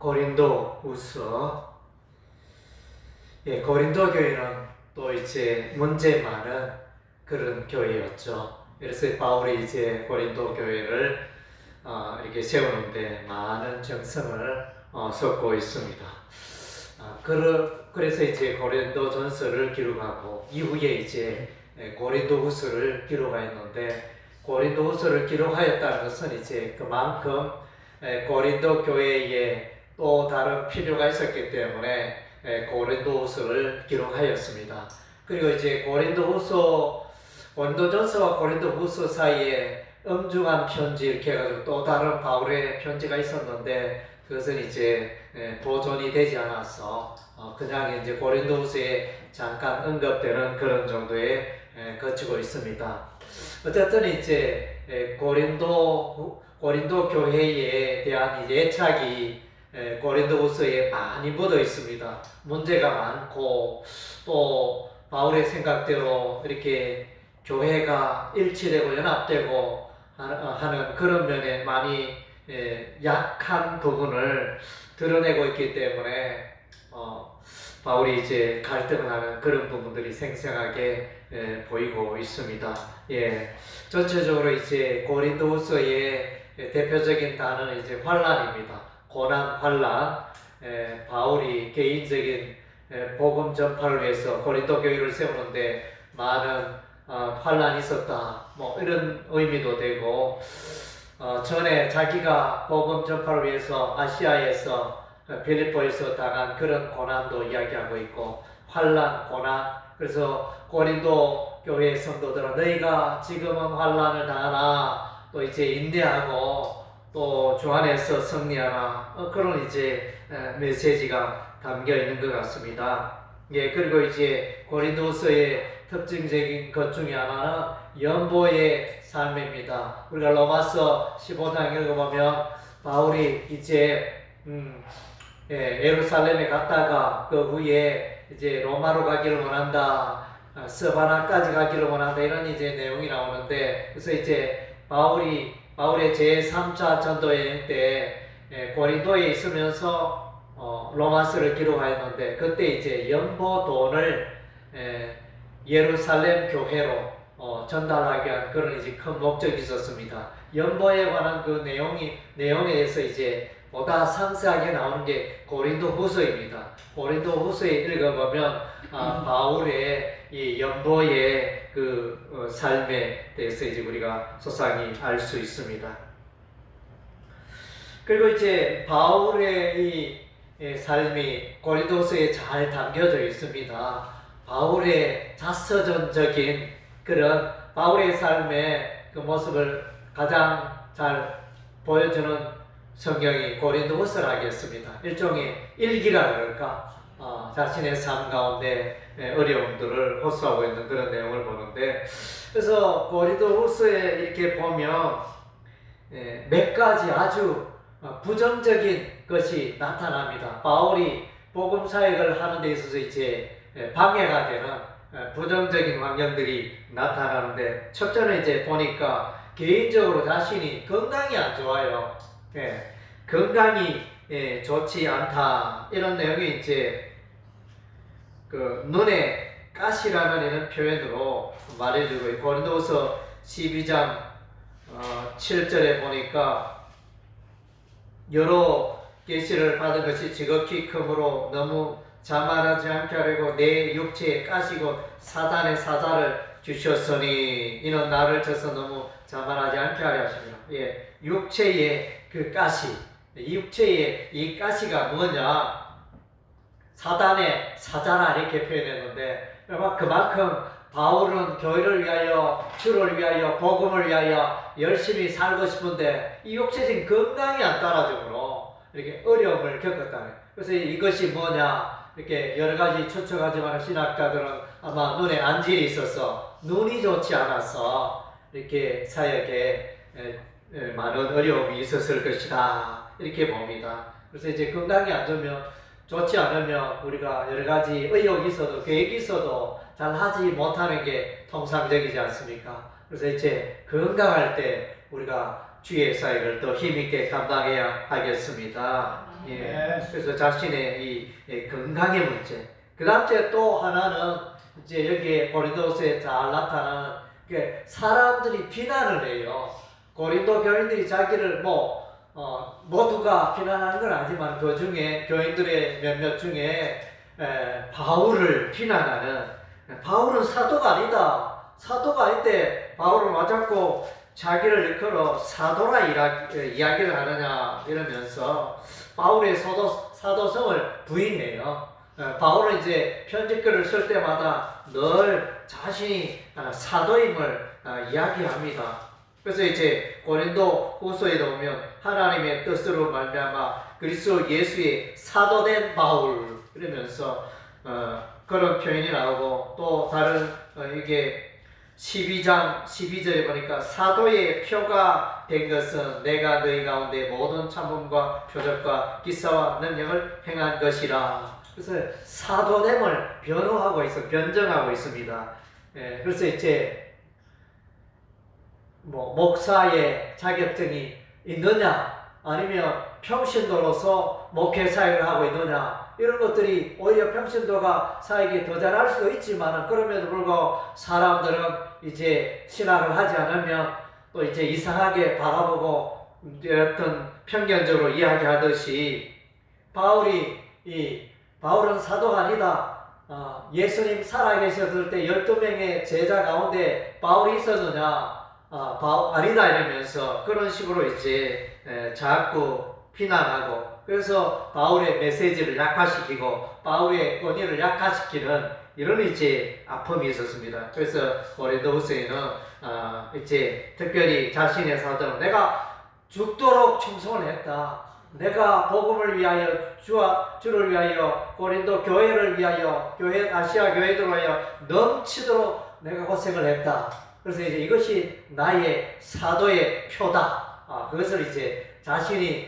고린도후서. 고린도 교회는 또 이제 문제 많은 그런 교회였죠. 그래서 바울이 이제 고린도 교회를 이렇게 세우는데 많은 정성을 쏟고 있습니다. 그래서 이제 고린도전서를 기록하고 이후에 이제 고린도후서를 기록하였는데, 고린도후서를 기록하였다는 것은 이제 그만큼 고린도 교회에 또 다른 필요가 있었기 때문에 고린도후서를 기록하였습니다. 그리고 이제 고린도전서와 고린도후서 사이에 엄중한 편지 이렇게 해가지고 또 다른 바울의 편지가 있었는데, 그것은 이제 보존이 되지 않아서 그냥 이제 고린도후서에 잠깐 언급되는 그런 정도에 거치고 있습니다. 어쨌든 이제 고린도 교회에 대한 이제 애착이 고린도후서에 많이 묻어 있습니다. 문제가 많고 또 바울의 생각대로 이렇게 교회가 일치되고 연합되고 하는 그런 면에 많이 약한 부분을 드러내고 있기 때문에 바울이 이제 갈등을 하는 그런 부분들이 생생하게 보이고 있습니다. 전체적으로 이제 고린도후서의 대표적인 단어는 이제 환난입니다. 고난, 환난. 바울이 개인적인 복음 전파를 위해서 고린도 교회를 세우는데 많은 환난이 있었다, 뭐 이런 의미도 되고, 전에 자기가 복음 전파를 위해서 아시아에서 빌립보에서 당한 그런 고난도 이야기하고 있고, 환난, 고난. 그래서 고린도 교회 성도들은 너희가 지금은 환난을 당하나 또 이제 인내하고 또 주 안에서 승리하라, 그런 이제 메시지가 담겨 있는 것 같습니다. 그리고 이제 고린도서의 특징적인 것 중에 하나는 연보의 삶입니다. 우리가 로마서 15장 읽어보면 바울이 이제 예루살렘에 갔다가 그 후에 이제 로마로 가기를 원한다, 스바나까지 가기를 원한다, 이런 이제 내용이 나오는데, 그래서 이제 바울의 제3차 전도여행 때 고린도에 있으면서 로마서를 기록하였는데, 그때 이제 연보돈을 예루살렘 교회로 전달하기 위한 그런 이제 큰 목적이 있었습니다. 연보에 관한 그 내용에 대해서 이제 보다 상세하게 나오는 게 고린도후서입니다. 고린도후서에 읽어보면 바울의 이 연보의 그 삶에 대해서 이제 우리가 소상히 알 수 있습니다. 그리고 이제 바울의 이 삶이 고린도서에 잘 담겨져 있습니다. 바울의 자서전적인 그런 바울의 삶의 그 모습을 가장 잘 보여주는 성경이 고린도후서라겠습니다. 일종의 일기라 그럴까? 자신의 삶 가운데 어려움들을 호소하고 있는 그런 내용을 보는데, 그래서 고린도후서에 이렇게 보면 몇 가지 아주 부정적인 것이 나타납니다. 바울이 복음 사역을 하는 데 있어서 이제 방해가 되는 부정적인 환경들이 나타나는데, 첫째는 이제 보니까 개인적으로 자신이 건강이 안 좋아요. 건강이 좋지 않다, 이런 내용이 이제 그 눈에 가시라는 이런 표현으로 말해주고, 고린도후서 12장 7절에 보니까 여러 계시를 받은 것이 지극히 크므로 너무 자만하지 않게 하려고 내 육체에 까시고 사단의 사자를 주셨으니 이는 나를 쳐서 너무 자만하지 않게 하려 하십니다. 육체의 그 가시, 육체의 이 가시가 뭐냐? 사단의 사자라 이렇게 표현했는데, 그만큼 바울은 교회를 위하여, 주를 위하여, 복음을 위하여 열심히 살고 싶은데 이 육체적인 건강이 안 따라주므로 이렇게 어려움을 겪었다네. 그래서 이것이 뭐냐? 이렇게 여러 가지 추측하지만 신학자들은 아마 눈에 안질이 있어서 눈이 좋지 않아서 이렇게 사역에 많은 어려움이 있었을 것이다, 이렇게 봅니다. 그래서 이제 건강이 안 좋지 않으면 우리가 여러 가지 의욕이 있어도 계획이 있어도 잘 하지 못하는 게 통상적이지 않습니까? 그래서 이제 건강할 때 우리가 주의 사역을 더 힘있게 감당해야 하겠습니다. 예. 그래서 자신의 이 건강의 문제. 그 다음째 또 하나는 이제 여기에 고린도서에 잘 나타나는 사람들이 비난을 해요. 고린도 교인들이 자기를 모두가 비난하는 건 아니지만 그 중에 교인들의 몇몇 중에 바울을 비난하는, 바울은 사도가 아니다. 사도가 아닌데 바울을 와잡고 자기를 일컬어 사도라 이야기를 하느냐 이러면서 바울의 사도성을 부인해요. 바울은 이제 편집글을 쓸 때마다 늘 자신이 사도임을 이야기합니다. 그래서 이제 고린도 후서에도 보면 하나님의 뜻으로 말미암아 그리스도 예수의 사도된 바울 이러면서 그런 표현이 나오고, 또 다른 이게 12장 12절에 보니까 사도의 표가 된 것은 내가 너희 가운데 모든 참음과 표적과 기사와 능력을 행한 것이라. 그래서 사도됨을 변정하고 있습니다. 그래서 이제 목사의 자격증이 있느냐, 아니면 평신도로서 목회 사역을 하고 있느냐, 이런 것들이 오히려 평신도가 사역이 더 잘할 수도 있지만, 그럼에도 불구하고 사람들은 이제 신학을 하지 않으면 또 이제 이상하게 바라보고 어떤 편견적으로 이야기하듯이, 바울은 사도가 아니다. 예수님 살아계셨을 때 12명의 제자 가운데 바울이 있었느냐? 아니다 이러면서 그런 식으로 이제 자꾸 비난하고, 그래서 바울의 메시지를 약화시키고 바울의 권위를 약화시키는 이런 이제 아픔이 있었습니다. 그래서 고린도후서에는 이제 특별히 자신의 사도는 내가 죽도록 충성을 했다. 내가 복음을 위하여 주를 위하여 고린도 교회를 위하여 아시아 교회들을 위하여 넘치도록 내가 고생을 했다. 그래서 이제 이것이 나의 사도의 표다. 그것을 이제 자신이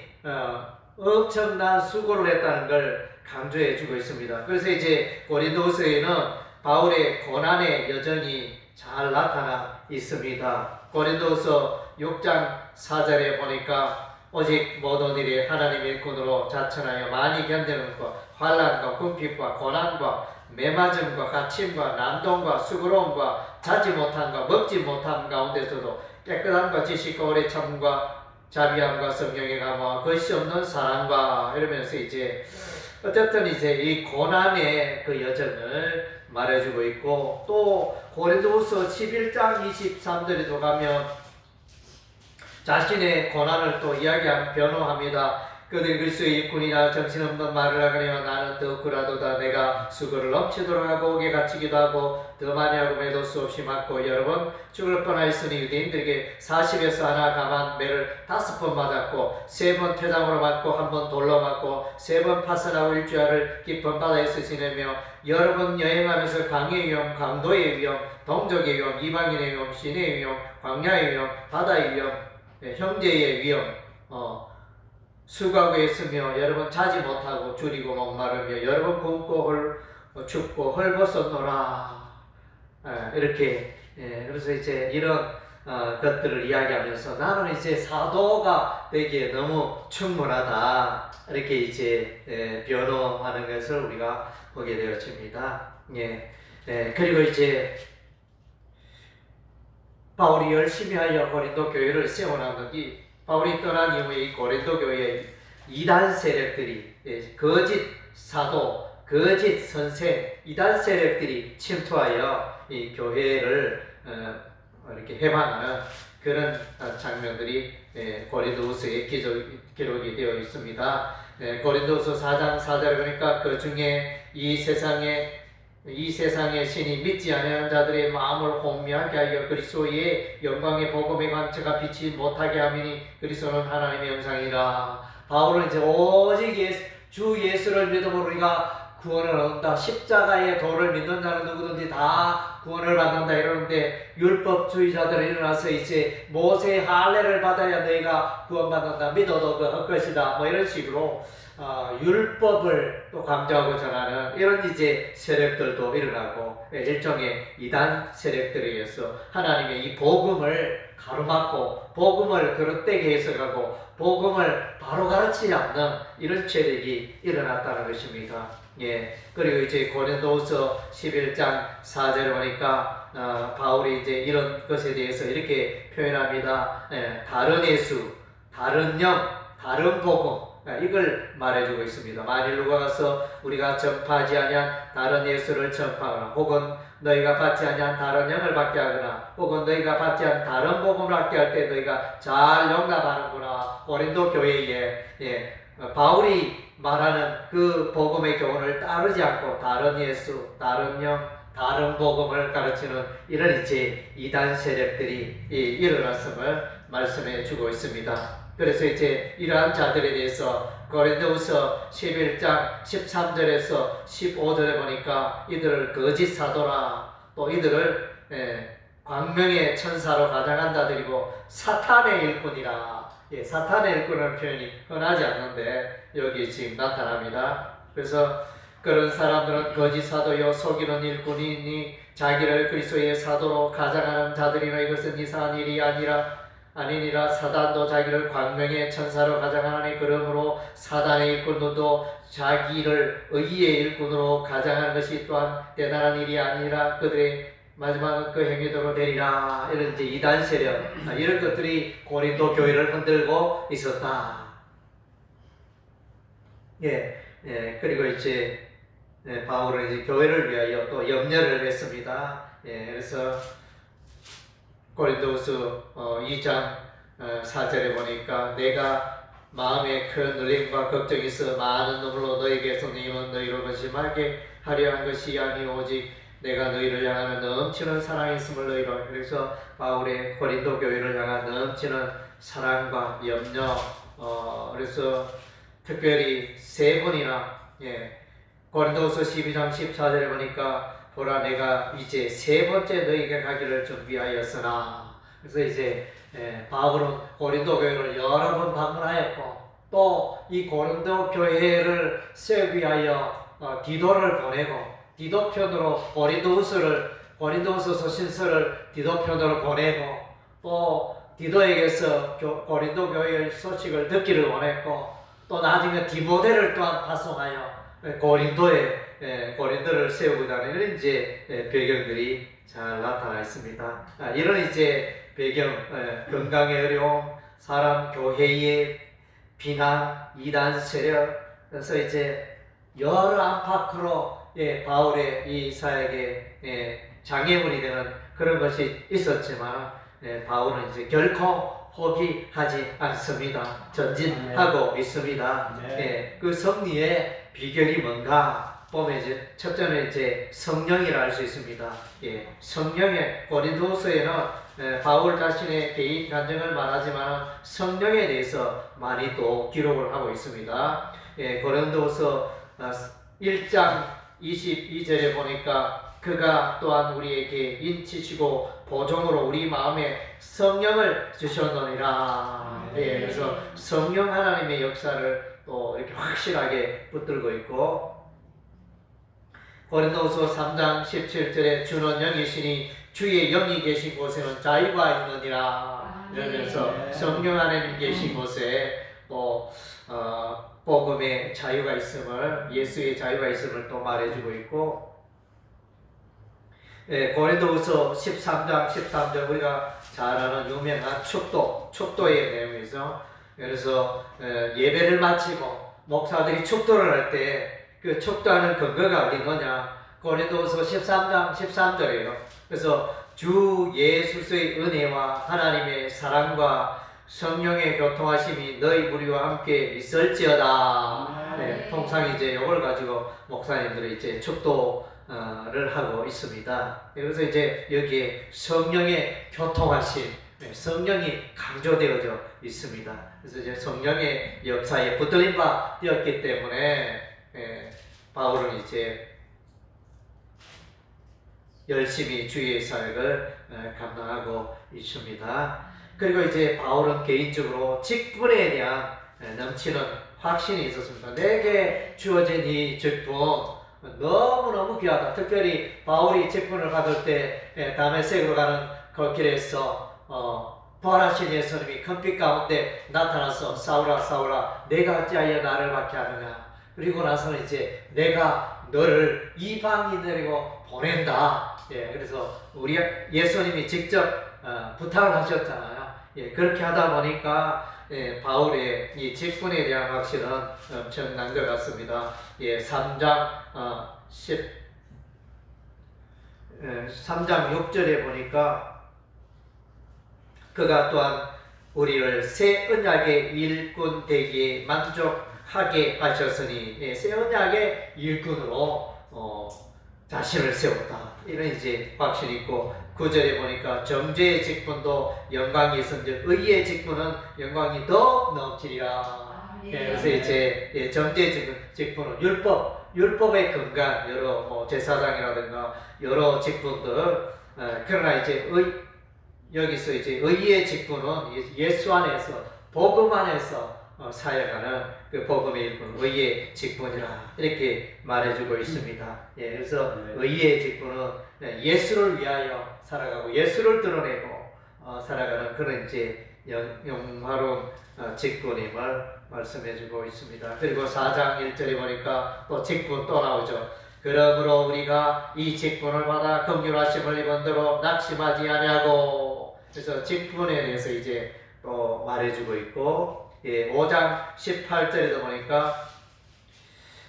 엄청난 수고를 했다는 걸 강조해 주고 있습니다. 그래서 이제 고린도후서에는 바울의 고난의 여정이 잘 나타나 있습니다. 고린도후서 6장 4절에 보니까 오직 모든 일에 하나님의 일꾼으로 자천하여 많이 견디는 것, 환난과 궁핍과 고난과 매맞음과 갇힘과 난동과 수고로움과 자지 못함과 먹지 못함 가운데서도 깨끗함과 지식과 오래 참음과 자비함과 성령의 감화와 것이 없는 사랑과 이러면서 이제 어쨌든 이제 이 고난의 그 여정을 말해주고 있고, 또 고린도후서 11장 23절에도 가면 자신의 고난을 또 변호합니다. 그들 그리스도의 일꾼이라 정신없는 말을 하거니와 나는 더 그라도다. 내가 수고를 넘치도록 하고 옥에 갇히기도 하고 더 많이 하고 매도 수없이 맞고 여러 번 죽을 뻔하였으니 유대인들에게 40에서 하나 감한 매를 5번 맞았고 3번 퇴장으로 맞고 1번 돌로 맞고 3번 파선하고 일주일을 깊은 바다에서 지내며 여러 번 여행하면서 강의 위험, 강도의 위험, 동족의 위험, 이방인의 위험, 신의 위험, 광야의 위험, 바다의 위험, 형제의 위험, 수고하고 있으며 여러 번 자지 못하고 줄이고 목마르며 여러 번 굶고 춥고 헐벗었노라. 이렇게 그래서 이제 이런 것들을 이야기하면서 나는 이제 사도가 되기에 너무 충분하다. 이렇게 이제 변호하는 것을 우리가 보게 되어집니다. 그리고 이제 바울이 열심히 하여 고린도 교회를 세워나가기, 바울이 떠난 이후에 이 고린도 교회의 이단 세력들이, 거짓 사도, 거짓 선생, 이단 세력들이 침투하여 이 교회를 이렇게 해방하는 그런 장면들이 고린도후서에 기록이 되어 있습니다. 고린도후서 4장 4절에 보니까 그 중에 이 세상의 신이 믿지 아니하는 자들의 마음을 혼미하게 하여 그리스도의 영광의 복음의 광채가 비치지 못하게 하미니 그리스도는 하나님의 형상이라. 바울은 이제 오직 주 예수를 믿음으로 우리가 구원을 얻는다. 십자가의 도를 믿는 자는 누구든지 다 구원을 받는다 이러는데, 율법주의자들이 일어나서 이제 모세의 할례를 받아야 너희가 구원받는다. 믿어도 그 헛것이다. 이런 식으로 율법을 또 강조하고자 하는 이런 이제 세력들도 일어나고 일종의 이단 세력들에 의해서 하나님의 이 복음을 가로막고 복음을 그릇되게 해석하고 복음을 바로 가르치지 않는 이런 세력이 일어났다는 것입니다. 예. 그리고 이제 고린도후서 11장 4절에 보니까 바울이 이제 이런 것에 대해서 이렇게 표현합니다. 예. 다른 예수, 다른 영, 다른 복음 이걸 말해주고 있습니다. 만일 누가 가서 우리가 전파하지 아니한 다른 예수를 전파하거나 혹은 너희가 받지 아니한 다른 영을 받게 하거나 혹은 너희가 받지 않은 다른 복음을 받게 할 때 너희가 잘 용납하는구나. 고린도 교회에 바울이 말하는 그 복음의 교훈을 따르지 않고 다른 예수, 다른 영, 다른 복음을 가르치는 이런 이제 이단 세력들이 일어났음을 말씀해 주고 있습니다. 그래서 이제 이러한 자들에 대해서 고린도후서 11장 13절에서 15절에 보니까 이들을 거짓 사도라 또 이들을 광명의 천사로 가장한 자들이고 사탄의 일꾼이라. 사탄의 일꾼이라는 표현이 흔하지 않는데 여기 지금 나타납니다. 그래서 그런 사람들은 거짓 사도요 속이는 일꾼이니 자기를 그리스도의 사도로 가장하는 자들이나 이것은 이상한 일이 아니니라. 사단도 자기를 광명의 천사로 가장하니 그러므로 사단의 일꾼도 자기를 의의 일꾼으로 가장하는 것이 또한 대단한 일이 아니라 그들의 마지막은 그 행위대로 되리라. 이런 이제 이단 세력 이런 것들이 고린도 교회를 흔들고 있었다. 그리고 이제 바울은 이제 교회를 위하여 또 염려를 했습니다. 그래서 고린도후서 2장 4절에 보니까 내가 마음에 큰 눌림과 걱정이 있어 많은 눈물로 너희에게서 내면 너희로 근심하게 하려 한 것이 아니오 오직 내가 너희를 향하는 넘치는 사랑이 있음을 너희로. 그래서 바울의 고린도 교회를 향한 넘치는 사랑과 염려 그래서 특별히 세 번이나 고린도후서 12장 14절에 보니까 보라 내가 이제 세 번째 너희에게 가기를 준비하였으나. 그래서 이제 바울은 고린도 교회를 여러 번 방문하였고 또 이 고린도 교회를 세우기 위하여 디도를 보내고 디도편으로 고린도후서 서신서를 디도편으로 보내고 또 디도에게서 고린도 교회의 소식을 듣기를 원했고 또 나중에 디모데를 또한 파송하여 고린도를 세우고자 하는 이런 이제 배경들이 잘 나타나 있습니다. 이런 이제 배경, 건강의 어려움, 사람 교회의 비난, 이단 세력, 그래서 이제 여러 안팎으로 바울의 이 사역에 장애물이 되는 그런 것이 있었지만 바울은 이제 결코 포기하지 않습니다. 전진하고 있습니다. 그 승리의 비결이 뭔가 보면 이제 첫째는 이제 성령이라 할 수 있습니다. 성령의 고린도서에는 바울 자신의 개인 간증을 말하지만 성령에 대해서 많이 또 기록을 하고 있습니다. 고린도서 1장 22절에 보니까 그가 또한 우리에게 인치시고 보종으로 우리 마음에 성령을 주셨느니라. 그래서 성령 하나님의 역사를 또 이렇게 확실하게 붙들고 있고 고린도후서 3장 17절에 주는 영이시니 주의 영이 계신 곳에는 자유가 있느니라. 이러면서 성령 안에 계신 곳에 또 복음의 자유가 있음을 예수의 자유가 있음을 또 말해주고 있고 고린도후서 13장 13절 우리가 잘 아는 유명한 축도의 내용이죠. 그래서 예배를 마치고 목사들이 축도를 할 때 그 축도하는 근거가 어디 있느냐? 고린도후서 13장 13절이에요. 그래서 주 예수의 은혜와 하나님의 사랑과 성령의 교통하심이 너희 무리와 함께 있을지어다. 통상 이제 이걸 가지고 목사님들이 이제 축도를 하고 있습니다. 그래서 이제 여기에 성령의 교통하심, 성령이 강조되어져 있습니다. 그래서 이제 성령의 역사에 붙들림 바 되었기 때문에 바울은 이제 열심히 주의 사역을 감당하고 있습니다. 그리고 이제 바울은 개인적으로 직분에 대한 넘치는 확신이 있었습니다. 내게 주어진 이 직분 너무너무 귀하다. 특별히 바울이 직분을 받을 때 다메섹으로 가는 그 길에서 부활하신 예수님이 금빛 가운데 나타나서 사울아 사울아 내가 어찌하여 나를 박해하느냐. 그리고 나서는 이제 내가 너를 이방인들이고 보낸다. 그래서 우리 예수님이 직접 부탁을 하셨잖아요. 그렇게 하다 보니까 바울의 이 직분에 대한 확신은 엄청난 것 같습니다. 3장 3장 6절에 보니까 그가 또한 우리를 새 언약의 일꾼 되기에 만족하게 하셨으니 새 언약의 일꾼으로 자신을 세웠다. 이런 이제 확신이 있고 9절에 보니까 정죄의 직분도 영광이 있은즉 의의 직분은 영광이 더 넘치리라. 그래서 이제 정죄의 직분은 율법의 근간 여러 제사장이라든가 여러 직분들 그러나 이제 여기서 이제 의의 직분은 예수 안에서 복음 안에서 사역하는 그 복음의 일꾼 의의 직분이라 이렇게 말해주고 있습니다. 그래서 의의 직분은 예수를 위하여 살아가고 예수를 드러내고 살아가는 그런 이제 영화로운 직분임을 말씀해주고 있습니다. 그리고 4장 1절에 보니까 또 직분 또 나오죠. 그러므로 우리가 이 직분을 받아 긍휼하심을 입은 대로 낙심하지 아니하고. 그래서 직분에 대해서 이제 또 말해주고 있고 5장 18절에도 보니까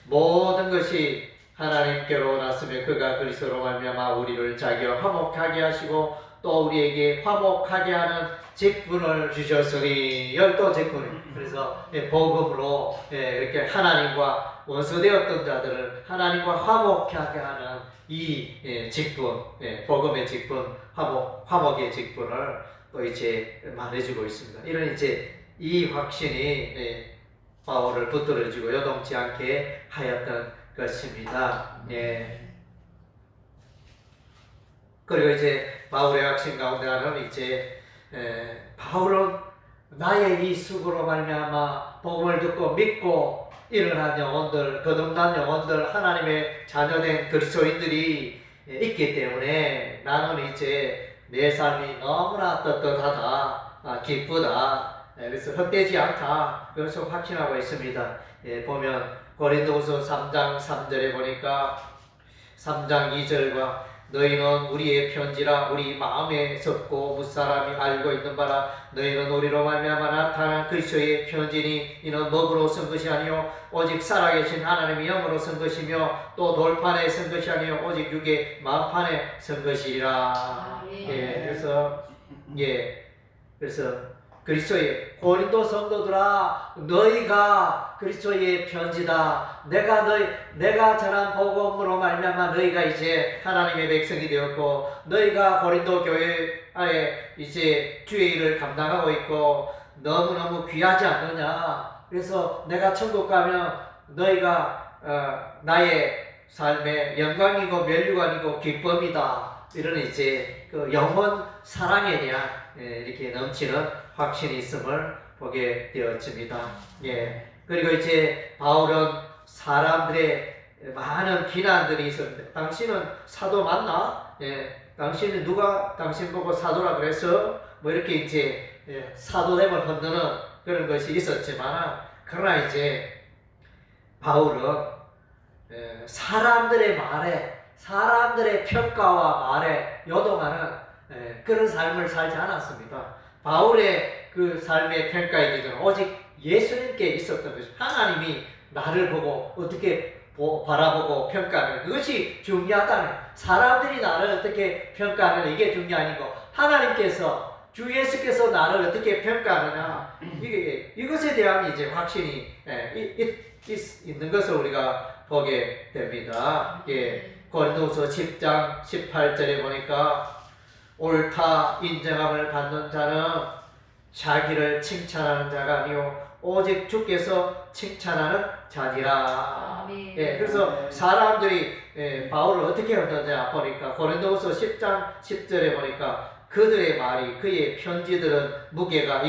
모든 것이 하나님께로 났으며 그가 그리스도로 말미암아 우리를 자기와 화목하게 하시고 또 우리에게 화목하게 하는 직분을 주셨으니 열도 직분. 그래서 복음으로 이렇게 하나님과 원수되었던 자들을 하나님과 화목하게 하는 이 직분, 복음의 직분, 화목의 직분을 또 이제 말해주고 있습니다. 이런 이제 이 확신이 바울을 붙들어주고 요동치 않게 하였던 것입니다. 그리고 이제 바울의 확신 가운데 하나는 이제 바울은 나의 이 수고로 말미암아 복음을 듣고 믿고 일어난 영혼들, 거듭난 영혼들, 하나님의 자녀된 그리스도인들이 있기 때문에 나는 이제 내 삶이 너무나 떳떳하다, 기쁘다. 그래서 헛되지 않다. 그것을 확신하고 있습니다. 보면 고린도후서 3장 3절에 보니까 3장 2절과 너희는 우리의 편지라 우리 마음에 섰고 무사람이 알고 있는 바라 너희는 우리로 말미암아 나타난 그리스도의 편지니 이는 먹으로 쓴 것이 아니요 오직 살아계신 하나님의 영으로 쓴 것이며 또 돌판에 쓴 것이 아니요 오직 육의 마음판에 쓴 것이라. 그래서 그리스도의 고린도 성도들아 너희가 그리스도의 편지다. 내가 전한 복음으로 말미암아 너희가 이제 하나님의 백성이 되었고 너희가 고린도 교회 안에 이제 주의 일을 감당하고 있고 너무너무 귀하지 않느냐. 그래서 내가 천국 가면 너희가 나의 삶의 영광이고 멸류관이고 기쁨이다. 이런 이제 그 영원 사랑에 대한 이렇게 넘치는 확신이 있음을 보게 되었습니다. 그리고 이제 바울은 사람들의 많은 비난들이 있었는데 당신은 사도 맞나? 당신은 누가 당신 보고 사도라 그래서 뭐 이렇게 이제 사도됨을 흔드는 그런 것이 있었지만 그러나 이제 바울은 사람들의 말에 사람들의 평가와 말에 요동하는 그런 삶을 살지 않았습니다. 바울의 그 삶의 평가의 기준은 오직 예수님께 있었던 것입니다. 하나님이 나를 보고 어떻게 바라보고 평가하는 그것이 중요하다는 사람들이 나를 어떻게 평가하는 이게 중요한 아니고 하나님께서 주 예수께서 나를 어떻게 평가하느냐 이것에 대한 이제 확신이 있는 것을 우리가 보게 됩니다. 고린도후서 10장 18절에 보니까 옳다 인정함을 받는 자는 자기를 칭찬하는 자가 아니요 오직 주께서 칭찬하는 자니라. 그래서 사람들이 바울을 어떻게 하느냐 보니까 고린도후서 10장 10절에 보니까 그들의 말이 그의 편지들은 무게가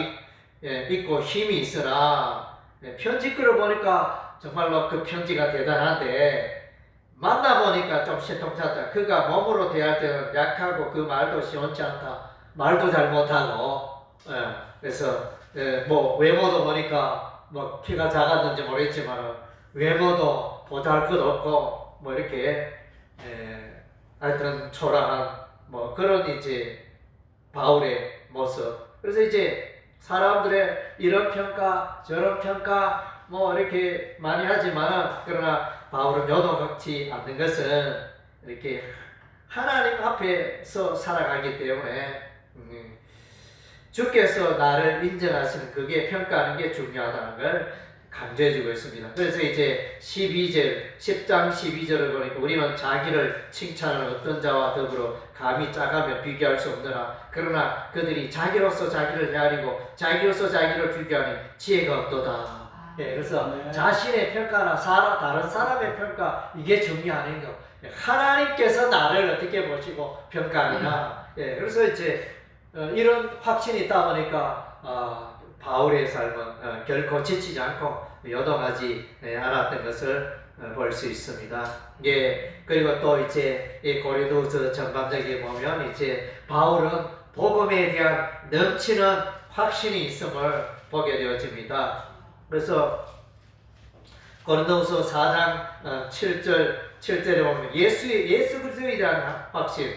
있고 힘이 있으나 편지글을 보니까 정말로 그 편지가 대단한데 만나보니까 좀 신통찮다. 그가 몸으로 대할 때는 약하고 그 말도 시원치 않다. 말도 잘 못하고 그래서 뭐 외모도 보니까 뭐 키가 작았는지 모르겠지만 외모도 보잘것없고 뭐 이렇게 하여튼 초라한 뭐 그런 이제 바울의 모습. 그래서 이제 사람들의 이런 평가 저런 평가 뭐 이렇게 많이 하지만은 그러나 바울은 요동하지 않는 것은 이렇게 하나님 앞에서 살아가기 때문에 주께서 나를 인정하시는 그게 평가하는 게 중요하다는 걸 강조해주고 있습니다. 그래서 이제 10장 12절을 보니까 우리는 자기를 칭찬하는 어떤 자와 더불어 감히 짜가며 비교할 수 없느라 그러나 그들이 자기로서 자기를 헤아리고 자기로서 자기를 비교하니 지혜가 없도다. 그래서 자신의 평가나 다른 사람의 평가 이게 중요한 거. 하나님께서 나를 어떻게 보시고 평가하느냐. 그래서 이제 이런 확신이 있다 보니까 바울의 삶은 결코 지치지 않고 요동하지 않았던 것을 볼 수 있습니다. 그리고 또 이제 이 고린도서 전반적에 보면 이제 바울은 복음에 대한 넘치는 확신이 있음을 보게 되어집니다. 그래서 고린도서 4장 7절에 보면 예수 그리스도에 대한 확신.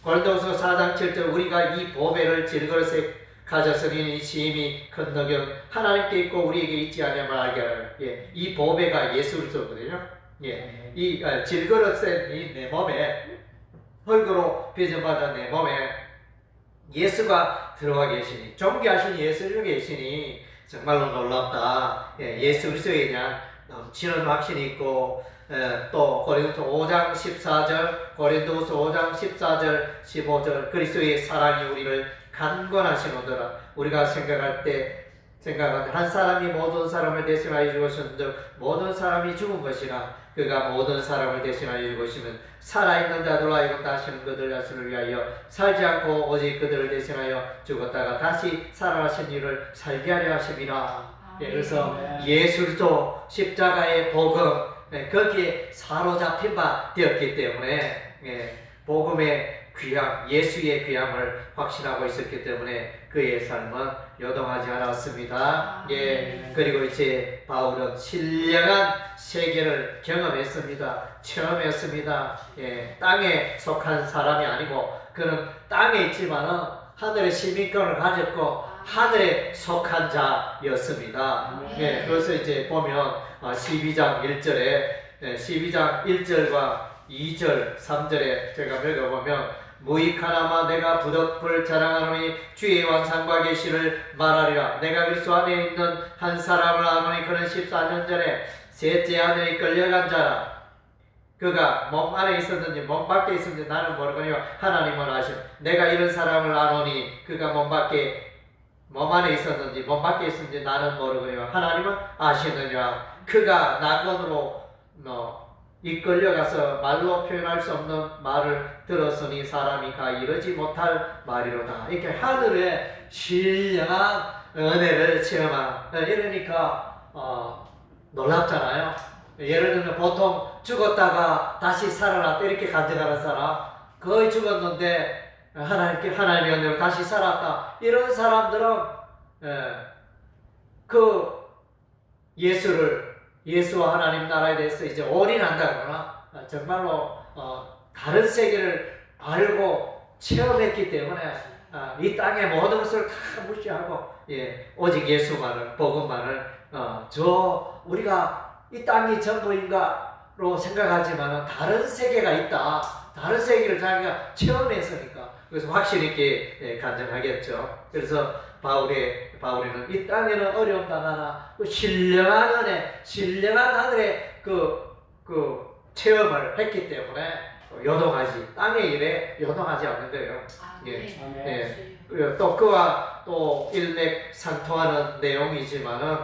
고린도서 4장 7절 우리가 이 보배를 질그릇에 가졌으니 시임이 큰 덕은 하나님께 있고 우리에게 있지 않냐만 알게 하라. 이 보배가 예수 그리스도거든요. 이 질그릇에 이 내 몸에 흙으로 빚어받은 내 몸에 예수가 들어가 계시니 존귀하신 예수님이 계시니 정말로 놀랍다. 예수 그리스도에 대한 넘치는 확신이 있고 또 고린도서 5장 14절 고린도서 5장 14절 15절 그리스도의 사랑이 우리를 간권하시노더라. 우리가 생각한 한 사람이 모든 사람을 대신하여 죽으셨는즉 모든 사람이 죽은 것이라 그가 모든 사람을 대신하여 죽으시면 살아있는 자들로 하여금 다시는 그들 자신을 위하여 살지 않고 오직 그들을 대신하여 죽었다가 다시 살아나신 이를 살게 하려 하심이라. 그래서 예수 그리스도 십자가의 복음 거기에 사로잡힌 바 되었기 때문에 복음의 귀함, 예수의 귀함을 확신하고 있었기 때문에 그의 삶은 요동하지 않았습니다. 그리고 이제 바울은 신령한 세계를 경험했습니다. 체험했습니다. 땅에 속한 사람이 아니고 그는 땅에 있지만은 하늘의 시민권을 가졌고 하늘에 속한 자였습니다. 그래서 이제 보면 12장 1절과 2절, 3절에 제가 읽어보면 무익하나마 내가 부덕불 자랑하노니 주의 왕상과 계시를 말하리라. 내가 그리스도 안에 있는 한 사람을 아노니 그는 14년 전에 셋째 아들이 끌려간 자라. 그가 몸 안에 있었는지 몸 밖에 있었는지 나는 모르거니와 하나님은 아시오. 내가 이런 사람을 아노니 그가 몸 안에 있었는지 몸 밖에 있었는지 나는 모르거니와 하나님은 아시느니라. 그가 낙원으로 이끌려가서 말로 표현할 수 없는 말을 들었으니 사람이 가 이르지 못할 말이로다. 이렇게 하늘의 신령한 은혜를 체험한. 이러니까 놀랍잖아요. 예를 들면 보통 죽었다가 다시 살아났다 이렇게 간증하는 사람, 거의 죽었는데 하나님의 은혜로 다시 살았다. 이런 사람들은 그 예수와 하나님 나라에 대해서 이제 올인한다거나 정말로 다른 세계를 알고 체험했기 때문에 이 땅의 모든 것을 다 무시하고 오직 예수만을 복음만을 우리가 이 땅이 전부인가로 생각하지만 다른 세계가 있다. 다른 세계를 자기가 체험했으니까 그래서 확신 있게 간증하겠죠. 그래서 바울이는 이 땅에는 어려움 당하나 그 신령한 은혜, 신령한 하늘의 그 체험을 했기 때문에 땅의 일에 요동하지 않는 거예요. 또 그와 또 일맥상통하는 내용이지만은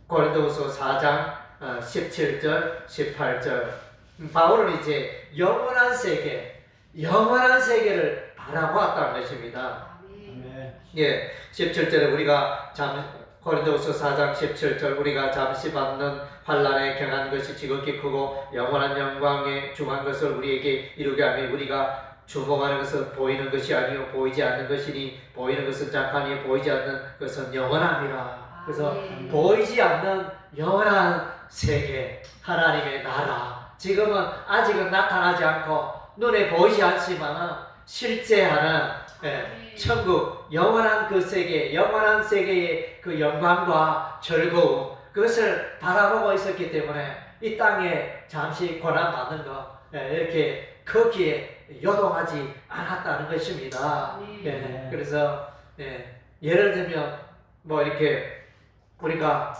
고린도후서 4장 17절, 18절 바울은 이제 영원한 세계를 바라보았다는 것입니다. 17절에 우리가 고린도후서 4장 17절 우리가 잠시 받는 환난에 경한 것이 지극히 크고 영원한 영광에 중한 것을 우리에게 이루게 하며 우리가 주목하는 것은 보이는 것이 아니요 보이지 않는 것이니 보이는 것은 잠깐이요 보이지 않는 것은 영원함이라. 그래서 보이지 않는 영원한 세계 하나님의 나라 지금은 아직은 나타나지 않고 눈에 보이지 않지만은 실제하는 천국 영원한 그 세계 영원한 세계의 그 영광과 즐거움 그것을 바라보고 있었기 때문에 이 땅에 잠시 고난 받는 거 이렇게 거기에 요동하지 않았다는 것입니다. 그래서 예를 들면 뭐 이렇게 우리가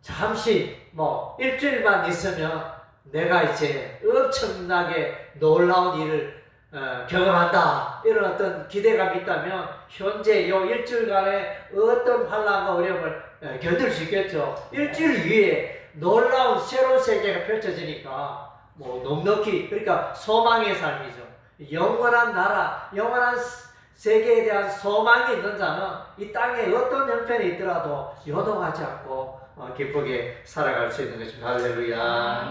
잠시 뭐 일주일만 있으면 내가 이제 엄청나게 놀라운 일을 경험한다 이런 어떤 기대감이 있다면 현재 요 일주일간의 어떤 환난과 어려움을 견딜 수 있겠죠. 일주일 위에 놀라운 새로운 세계가 펼쳐지니까 뭐 넉넉히 그러니까 소망의 삶이죠. 영원한 나라 영원한 세계에 대한 소망이 있는 자는 이 땅에 어떤 형편이 있더라도 요동하지 않고 기쁘게 살아갈 수 있는 것입니다. 할렐루야.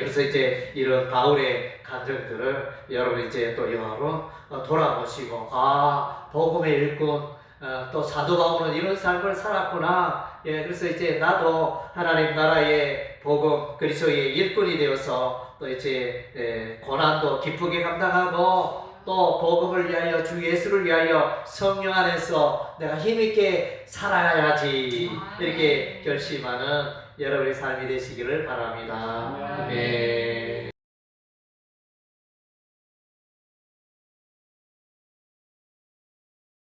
그래서 이제 이런 바울의 감정들을 여러분 이제 또 여러 돌아보시고 복음의 일꾼 또 사도 바울은 이런 삶을 살았구나. 그래서 이제 나도 하나님 나라의 복음 그리스도의 일꾼이 되어서 또 이제 고난도 기쁘게 감당하고 또 복음을 위하여 주 예수를 위하여 성령 안에서 내가 힘있게 살아가야지 이렇게 결심하는 여러분의 삶이 되시기를 바랍니다.